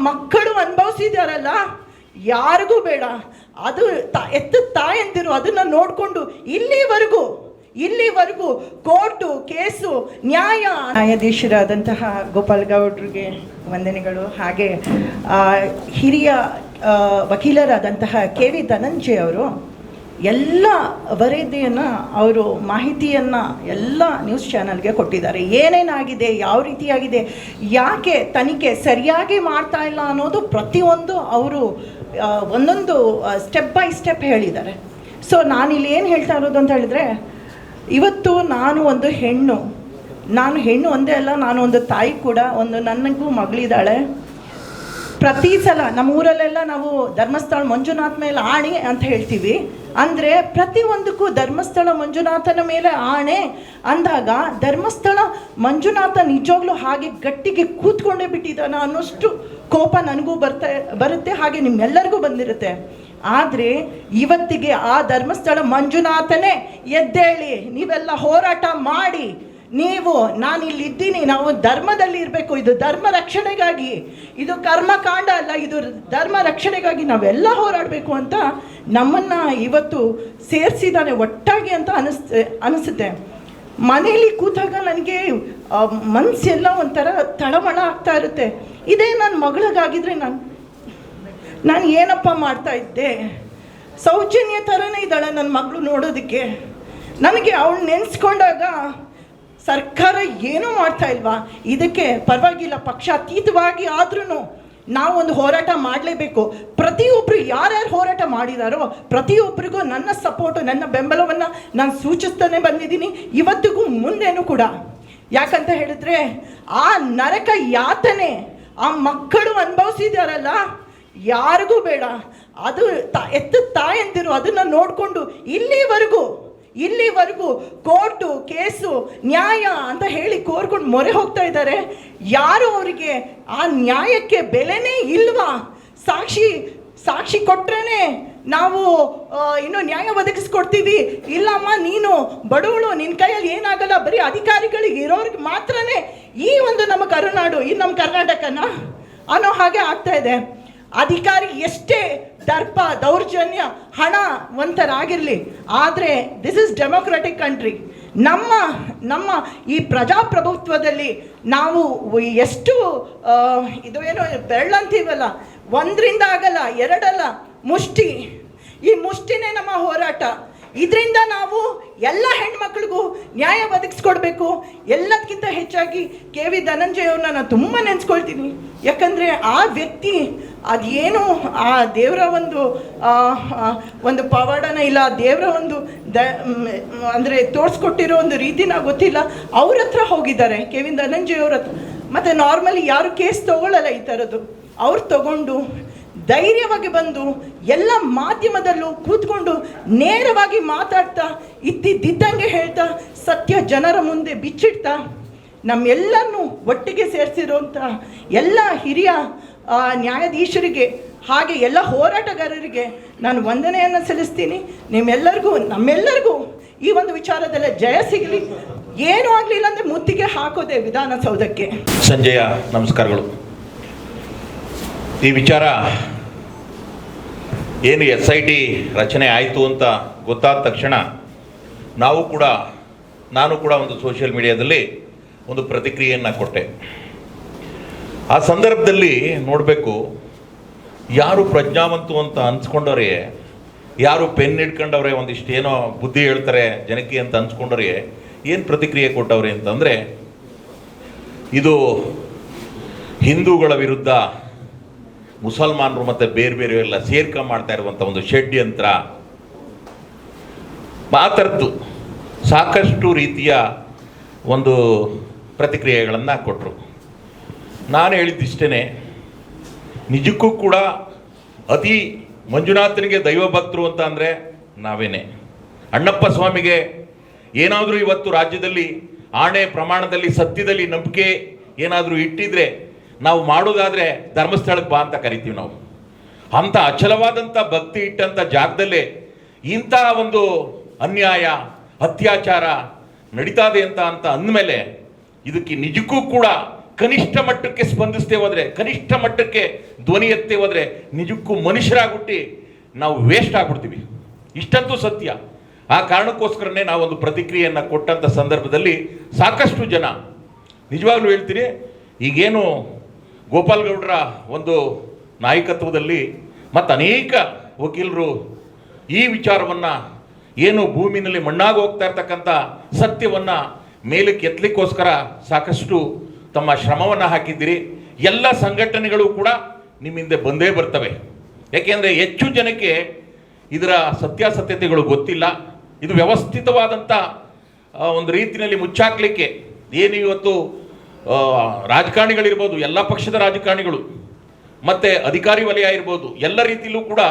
ಮಕ್ಕಳು ಅನುಭವಿಸಿದಾರಲ್ಲ, ಯಾರಿಗೂ ಬೇಡ. ಅದು ಎತ್ತು ತಾಯಂದಿರು ಅದನ್ನು ನೋಡಿಕೊಂಡು ಇಲ್ಲಿವರೆಗೂ ಕೋರ್ಟು ಕೇಸು ನ್ಯಾಯಾಧೀಶರಾದಂತಹ ಗೋಪಾಲ್ ಗೌಡ್ರಿಗೆ ವಂದನೆಗಳು. ಹಾಗೆ ಹಿರಿಯ ವಕೀಲರಾದಂತಹ KV ಧನಂಜಯ ಅವರು ಎಲ್ಲ ವರದಿಯನ್ನು ಅವರು ಮಾಹಿತಿಯನ್ನು ಎಲ್ಲ ನ್ಯೂಸ್ ಚಾನಲ್ಗೆ ಕೊಟ್ಟಿದ್ದಾರೆ. ಏನೇನಾಗಿದೆ, ಯಾವ ರೀತಿಯಾಗಿದೆ, ಯಾಕೆ ತನಿಖೆ ಸರಿಯಾಗಿ ಮಾಡ್ತಾ ಇಲ್ಲ ಅನ್ನೋದು ಪ್ರತಿಯೊಂದು ಅವರು ಒಂದೊಂದು ಸ್ಟೆಪ್ ಬೈ ಸ್ಟೆಪ್ ಹೇಳಿದ್ದಾರೆ. ಸೊ ನಾನಿಲ್ಲಿ ಏನು ಹೇಳ್ತಾ ಇರೋದು ಅಂತ ಹೇಳಿದ್ರೆ, ಇವತ್ತು ನಾನು ಒಂದು ಹೆಣ್ಣು ಒಂದೇ ಅಲ್ಲ, ನಾನು ಒಂದು ತಾಯಿ ಕೂಡ. ನನಗೂ ಮಗಳಿದ್ದಾಳೆ. ಪ್ರತಿ ಸಲ ನಮ್ಮೂರಲ್ಲೆಲ್ಲ ನಾವು ಧರ್ಮಸ್ಥಳ ಮಂಜುನಾಥ ಮೇಲೆ ಆಣೆ ಅಂತ ಹೇಳ್ತೀವಿ. ಅಂದರೆ ಪ್ರತಿಯೊಂದಕ್ಕೂ ಧರ್ಮಸ್ಥಳ ಮಂಜುನಾಥನ ಮೇಲೆ ಆಣೆ ಅಂದಾಗ ಧರ್ಮಸ್ಥಳ ಮಂಜುನಾಥ ನಿಜವಾಗ್ಲೂ ಹಾಗೆ ಗಟ್ಟಿಗೆ ಕೂತ್ಕೊಂಡೇ ಬಿಟ್ಟಿದ್ದಾನ ಅನ್ನೋಷ್ಟು ಕೋಪ ನನಗೂ ಬರುತ್ತೆ, ಹಾಗೆ ನಿಮ್ಮೆಲ್ಲರಿಗೂ ಬಂದಿರುತ್ತೆ. ಆದರೆ ಇವತ್ತಿಗೆ ಆ ಧರ್ಮಸ್ಥಳ ಮಂಜುನಾಥನೇ ಎದ್ದೇಳಿ, ನೀವೆಲ್ಲ ಹೋರಾಟ ಮಾಡಿ, ನಾನಿಲ್ಲಿದ್ದೀನಿ, ನಾವು ಧರ್ಮದಲ್ಲಿ ಇರಬೇಕು, ಇದು ಧರ್ಮ ರಕ್ಷಣೆಗಾಗಿ, ಇದು ಕರ್ಮಕಾಂಡ ಅಲ್ಲ, ಇದು ಧರ್ಮ ರಕ್ಷಣೆಗಾಗಿ ನಾವೆಲ್ಲ ಹೋರಾಡಬೇಕು ಅಂತ ನಮ್ಮನ್ನು ಇವತ್ತು ಸೇರಿಸಿದ್ದಾನೆ ಒಟ್ಟಾಗಿ ಅಂತ ಅನಿಸುತ್ತೆ. ಮನೆಯಲ್ಲಿ ಕೂತಾಗ ನನಗೆ ಮನಸ್ಸೆಲ್ಲ ಒಂಥರ ತಳಮಳ ಆಗ್ತಾ ಇರುತ್ತೆ. ಇದೇ ನನ್ನ ಮಗಳಿಗಾಗಿದ್ರೆ ನಾನು ಏನಪ್ಪ ಮಾಡ್ತಾ ಇದ್ದೆ. ಸೌಜನ್ಯ ಥರನೇ ಇದ್ದಾಳೆ ನನ್ನ ಮಗಳು ನೋಡೋದಕ್ಕೆ. ನನಗೆ ಅವಳು ನೆನೆಸ್ಕೊಂಡಾಗ ಸರ್ಕಾರ ಏನೂ ಮಾಡ್ತಾ ಇಲ್ವಾ? ಇದಕ್ಕೆ ಪರವಾಗಿಲ್ಲ, ಪಕ್ಷಾತೀತವಾಗಿ ಆದ್ರೂ ನಾವೊಂದು ಹೋರಾಟ ಮಾಡಲೇಬೇಕು. ಪ್ರತಿಯೊಬ್ಬರು ಯಾರ್ಯಾರು ಹೋರಾಟ ಮಾಡಿದಾರೋ ಪ್ರತಿಯೊಬ್ಬರಿಗೂ ನನ್ನ ಸಪೋರ್ಟು, ನನ್ನ ಬೆಂಬಲವನ್ನು ನಾನು ಸೂಚಿಸ್ತಾನೆ ಬಂದಿದ್ದೀನಿ, ಇವತ್ತಿಗೂ ಮುಂದೇನೂ ಕೂಡ. ಯಾಕಂತ ಹೇಳಿದ್ರೆ ಆ ನರಕ ಯಾತನೆ ಆ ಮಕ್ಕಳು ಅನುಭವಿಸಿದಾರಲ್ಲ, ಯಾರಿಗೂ ಬೇಡ. ಅದು ಎತ್ತು ತಾಯಂದಿರು ಅದನ್ನು ನೋಡಿಕೊಂಡು ಇಲ್ಲಿವರೆಗೂ ಕೋರ್ಟು ಕೇಸು ನ್ಯಾಯ ಅಂತ ಹೇಳಿ ಕೋರ್ಕೊಂಡು ಮೊರೆ ಹೋಗ್ತಾ ಇದ್ದಾರೆ. ಯಾರು ಅವರಿಗೆ ಆ ನ್ಯಾಯಕ್ಕೆ ಬೆಲೆನೇ ಇಲ್ವಾ? ಸಾಕ್ಷಿ ಕೊಟ್ರೇನೆ ನಾವು ಇನ್ನೂ ನ್ಯಾಯ ಒದಗಿಸ್ಕೊಡ್ತೀವಿ. ಇಲ್ಲಮ್ಮ, ನೀನು ಬಡವಳು, ನಿನ್ನ ಕೈಯಲ್ಲಿ ಏನಾಗಲ್ಲ, ಬರೀ ಅಧಿಕಾರಿಗಳಿಗೆ ಇರೋರಿಗೆ ಮಾತ್ರನೇ ಈ ಒಂದು ನಮ್ಮ ಕರುನಾಡು, ಈ ನಮ್ಮ ಕರ್ನಾಟಕನ ಅನ್ನೋ ಹಾಗೆ ಆಗ್ತಾ ಇದೆ. ಅಧಿಕಾರಿ ಎಷ್ಟೇ ದರ್ಪ ದೌರ್ಜನ್ಯ ಹಣವಂತರಾಗಿರಲಿ, ಆದರೆ ದಿಸ್ ಇಸ್ ಡೆಮೋಕ್ರೆಟಿಕ್ ಕಂಟ್ರಿ. ನಮ್ಮ ಈ ಪ್ರಜಾಪ್ರಭುತ್ವದಲ್ಲಿ ನಾವು ಎಷ್ಟು ಇದು ಏನೋ ಬೆರಳಂತೀವಲ್ಲ, ಒಂದರಿಂದ ಆಗಲ್ಲ, ಎರಡಲ್ಲ, ಮುಷ್ಟಿ. ಈ ಮುಷ್ಟಿನೇ ನಮ್ಮ ಹೋರಾಟ. ಇದರಿಂದ ನಾವು ಎಲ್ಲ ಹೆಣ್ಮಕ್ಳಿಗೂ ನ್ಯಾಯ ಒದಗಿಸ್ಕೊಡ್ಬೇಕು. ಎಲ್ಲದಕ್ಕಿಂತ ಹೆಚ್ಚಾಗಿ KV ಧನಂಜಯ ಅವ್ರನ್ನ ನಾನು ತುಂಬ ನೆನೆಸ್ಕೊಳ್ತೀನಿ. ಯಾಕಂದರೆ ಆ ವ್ಯಕ್ತಿ ಅದೇನು ಆ ದೇವರ ಒಂದು ಪವಾಡನ ಇಲ್ಲ, ದೇವರ ಒಂದು ಅಂದರೆ ತೋರಿಸ್ಕೊಟ್ಟಿರೋ ಒಂದು ರೀತಿನ ಗೊತ್ತಿಲ್ಲ, ಅವ್ರ ಹತ್ರ ಹೋಗಿದ್ದಾರೆ KV ಧನಂಜಯ ಅವ್ರ ಹತ್ರ. ಮತ್ತು ನಾರ್ಮಲಿ ಯಾರು ಕೇಸ್ ತೊಗೊಳ್ಳಲ್ಲ ಈ ಥರದ್ದು, ಅವ್ರು ತಗೊಂಡು ಧೈರ್ಯವಾಗಿ ಬಂದು ಎಲ್ಲ ಮಾಧ್ಯಮದಲ್ಲೂ ಕೂತ್ಕೊಂಡು ನೇರವಾಗಿ ಮಾತಾಡ್ತಾ, ಇದ್ದಿದ್ದಂಗೆ ಹೇಳ್ತಾ, ಸತ್ಯ ಜನರ ಮುಂದೆ ಬಿಚ್ಚಿಡ್ತಾ, ನಮ್ಮೆಲ್ಲರನ್ನೂ ಒಟ್ಟಿಗೆ ಸೇರಿಸಿರುವಂಥ ಎಲ್ಲ ಹಿರಿಯ ನ್ಯಾಯಾಧೀಶರಿಗೆ ಹಾಗೆ ಎಲ್ಲ ಹೋರಾಟಗಾರರಿಗೆ ನಾನು ವಂದನೆಯನ್ನು ಸಲ್ಲಿಸ್ತೀನಿ. ನಮ್ಮೆಲ್ಲರಿಗೂ ಈ ಒಂದು ವಿಚಾರದಲ್ಲೇ ಜಯ ಸಿಗಲಿ. ಏನೂ ಆಗಲಿಲ್ಲ ಅಂದರೆ ಮುತ್ತಿಗೆ ಹಾಕೋದೆ ವಿಧಾನಸೌಧಕ್ಕೆ. ಸಂಜಯ ನಮಸ್ಕಾರಗಳು. ಈ ವಿಚಾರ ಏನು SIT ರಚನೆ ಆಯಿತು ಅಂತ ಗೊತ್ತಾದ ತಕ್ಷಣ ನಾನು ಕೂಡ ಒಂದು ಸೋಷಿಯಲ್ ಮೀಡಿಯಾದಲ್ಲಿ ಒಂದು ಪ್ರತಿಕ್ರಿಯೆಯನ್ನು ಕೊಟ್ಟೆ. ಆ ಸಂದರ್ಭದಲ್ಲಿ ನೋಡಬೇಕು, ಯಾರು ಪ್ರಜ್ಞಾವಂತು ಅಂತ ಅನ್ಸ್ಕೊಂಡವ್ರೆ, ಯಾರು ಪೆನ್ ಹಿಡ್ಕೊಂಡವ್ರೆ, ಒಂದಿಷ್ಟು ಏನೋ ಬುದ್ಧಿ ಹೇಳ್ತಾರೆ ಜನಕ್ಕೆ ಅಂತ ಅನ್ಸ್ಕೊಂಡವ್ರೆ ಏನು ಪ್ರತಿಕ್ರಿಯೆ ಕೊಟ್ಟವ್ರೆ ಅಂತಂದರೆ, ಇದು ಹಿಂದೂಗಳ ವಿರುದ್ಧ ಮುಸಲ್ಮಾನರು ಮತ್ತು ಬೇರೆ ಎಲ್ಲ ಮಾಡ್ತಾ ಇರುವಂಥ ಒಂದು ಷಡ್ಯಂತ್ರ, ಆ ಥರದ್ದು ಸಾಕಷ್ಟು ರೀತಿಯ ಒಂದು ಪ್ರತಿಕ್ರಿಯೆಗಳನ್ನು ಕೊಟ್ಟರು. ನಾನು ಹೇಳಿದ್ದಿಷ್ಟೇ, ನಿಜಕ್ಕೂ ಕೂಡ ಅತಿ ಮಂಜುನಾಥನಿಗೆ ದೈವ ಭಕ್ತರು ಅಂತ ಅಂದರೆ ನಾವೇನೆ. ಅಣ್ಣಪ್ಪ ಸ್ವಾಮಿಗೆ ಏನಾದರೂ ಇವತ್ತು ರಾಜ್ಯದಲ್ಲಿ ಆಣೆ ಪ್ರಮಾಣದಲ್ಲಿ ಸತ್ಯದಲ್ಲಿ ನಂಬಿಕೆ ಏನಾದರೂ ಇಟ್ಟಿದ್ರೆ ನಾವು ಮಾಡೋದಾದರೆ ಧರ್ಮಸ್ಥಳಕ್ಕೆ ಬಾ ಅಂತ ಕರಿತೀವಿ ನಾವು. ಅಂಥ ಅಚಲವಾದಂಥ ಭಕ್ತಿ ಇಟ್ಟಂಥ ಜಾಗದಲ್ಲೇ ಇಂಥ ಒಂದು ಅನ್ಯಾಯ ಅತ್ಯಾಚಾರ ನಡೀತಾ ಇದೆ ಅಂತ ಅಂದಮೇಲೆ ಇದಕ್ಕೆ ನಿಜಕ್ಕೂ ಕೂಡ ಕನಿಷ್ಠ ಮಟ್ಟಕ್ಕೆ ಸ್ಪಂದಿಸ್ತೇ ಹೋದ್ರೆ, ಕನಿಷ್ಠ ಮಟ್ಟಕ್ಕೆ ಧ್ವನಿ ಎತ್ತೇ ಹೋದ್ರೆ ನಿಜಕ್ಕೂ ಮನುಷ್ಯರಾಗ್ಬಿಟ್ಟು ನಾವು ವೇಸ್ಟ್ ಆಗ್ಬಿಡ್ತೀವಿ. ಇಷ್ಟಂತೂ ಸತ್ಯ. ಆ ಕಾರಣಕ್ಕೋಸ್ಕರನೇ ನಾವೊಂದು ಪ್ರತಿಕ್ರಿಯೆಯನ್ನು ಕೊಟ್ಟಂಥ ಸಂದರ್ಭದಲ್ಲಿ ಸಾಕಷ್ಟು ಜನ, ನಿಜವಾಗ್ಲೂ ಹೇಳ್ತೀನಿ, ಈಗೇನು ಗೋಪಾಲ್ ಗೌಡರ ಒಂದು ನಾಯಕತ್ವದಲ್ಲಿ ಮತ್ತು ಅನೇಕ ವಕೀಲರು ಈ ವಿಚಾರವನ್ನು ಏನು ಭೂಮಿನಲ್ಲಿ ಮಣ್ಣಾಗಿ ಹೋಗ್ತಾ ಇರ್ತಕ್ಕಂಥ ಸತ್ಯವನ್ನು ಮೇಲಕ್ಕೆ ಎತ್ತಲಿಕ್ಕೋಸ್ಕರ ಸಾಕಷ್ಟು ತಮ್ಮ ಶ್ರಮವನ್ನು ಹಾಕಿದ್ದೀರಿ. ಎಲ್ಲ ಸಂಘಟನೆಗಳು ಕೂಡ ನಿಮ್ಮಿಂದ ಬಂದೇ ಬರ್ತವೆ. ಯಾಕೆಂದರೆ ಹೆಚ್ಚು ಜನಕ್ಕೆ ಇದರ ಸತ್ಯಾಸತ್ಯತೆಗಳು ಗೊತ್ತಿಲ್ಲ. ಇದು ವ್ಯವಸ್ಥಿತವಾದಂಥ ಒಂದು ರೀತಿಯಲ್ಲಿ ಮುಚ್ಚಾಕ್ಲಿಕ್ಕೆ ಏನು ಇವತ್ತು ರಾಜಕಾರಣಿಗಳಿರ್ಬೋದು, ಎಲ್ಲ ಪಕ್ಷದ ರಾಜಕಾರಣಿಗಳು ಮತ್ತು ಅಧಿಕಾರಿ ವಲಯ ಇರ್ಬೋದು, ಎಲ್ಲ ರೀತಿಯಲ್ಲೂ ಕೂಡ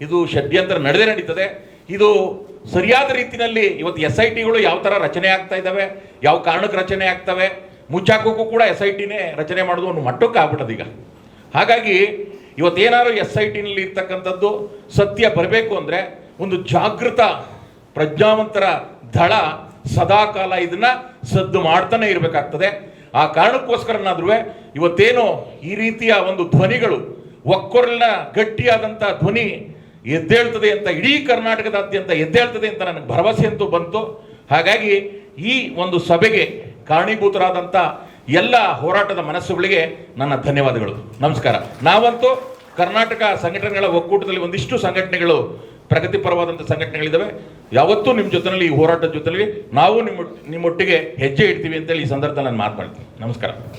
ಇದು ಷಡ್ಯಂತ್ರ ನಡೀತದೆ. ಇದು ಸರಿಯಾದ ರೀತಿಯಲ್ಲಿ ಇವತ್ತು SITಗಳು ಯಾವ ಥರ ರಚನೆ ಆಗ್ತಾ ಇದ್ದಾವೆ, ಯಾವ ಕಾರಣಕ್ಕೆ ರಚನೆ ಆಗ್ತವೆ, ಮುಚ್ಚಾಕೋಕ್ಕೂ ಕೂಡ SITನೇ ರಚನೆ ಮಾಡೋದು ಒಂದು ಮಟ್ಟಕ್ಕೆ ಆಗ್ಬಿಟ್ಟದು ಈಗ. ಹಾಗಾಗಿ ಇವತ್ತೇನಾದ್ರು SITನಲ್ಲಿ ಇರ್ತಕ್ಕಂಥದ್ದು ಸತ್ಯ ಬರಬೇಕು ಅಂದರೆ ಒಂದು ಜಾಗೃತ ಪ್ರಜ್ಞಾವಂತರ ದಳ ಸದಾಕಾಲ ಇದನ್ನ ಸದ್ದು ಮಾಡ್ತಾನೆ ಇರಬೇಕಾಗ್ತದೆ. ಆ ಕಾರಣಕ್ಕೋಸ್ಕರನಾದ್ರೂ ಇವತ್ತೇನು ಈ ರೀತಿಯ ಒಂದು ಧ್ವನಿಗಳು, ಒಕ್ಕೊರಲಿನ ಗಟ್ಟಿಯಾದಂಥ ಧ್ವನಿ ಎದ್ದೇಳ್ತದೆ ಅಂತ, ಇಡೀ ಕರ್ನಾಟಕದಾದ್ಯಂತ ಎದ್ದೇಳ್ತದೆ ಅಂತ ನನಗೆ ಭರವಸೆ ಅಂತೂ ಬಂತು. ಹಾಗಾಗಿ ಈ ಒಂದು ಸಭೆಗೆ ಕಾರಣೀಭೂತರಾದಂಥ ಎಲ್ಲ ಹೋರಾಟದ ಮನಸ್ಸುಗಳಿಗೆ ನನ್ನ ಧನ್ಯವಾದಗಳು. ನಮಸ್ಕಾರ. ನಾವಂತೂ ಕರ್ನಾಟಕ ಸಂಘಟನೆಗಳ ಒಕ್ಕೂಟದಲ್ಲಿ ಒಂದಿಷ್ಟು ಸಂಘಟನೆಗಳು, ಪ್ರಗತಿಪರವಾದಂಥ ಸಂಘಟನೆಗಳಿದ್ದಾವೆ. ಯಾವತ್ತೂ ನಿಮ್ಮ ಜೊತೆಯಲ್ಲಿ, ಈ ಹೋರಾಟದ ಜೊತೆಯಲ್ಲಿ ನಾವು ನಿಮ್ಮೊಟ್ಟಿಗೆ ಹೆಜ್ಜೆ ಇಡ್ತೀವಿ ಅಂತೇಳಿ ಈ ಸಂದರ್ಭದಲ್ಲಿ ನಾನು ಮಾತನಾಡ್ತೀನಿ. ನಮಸ್ಕಾರ.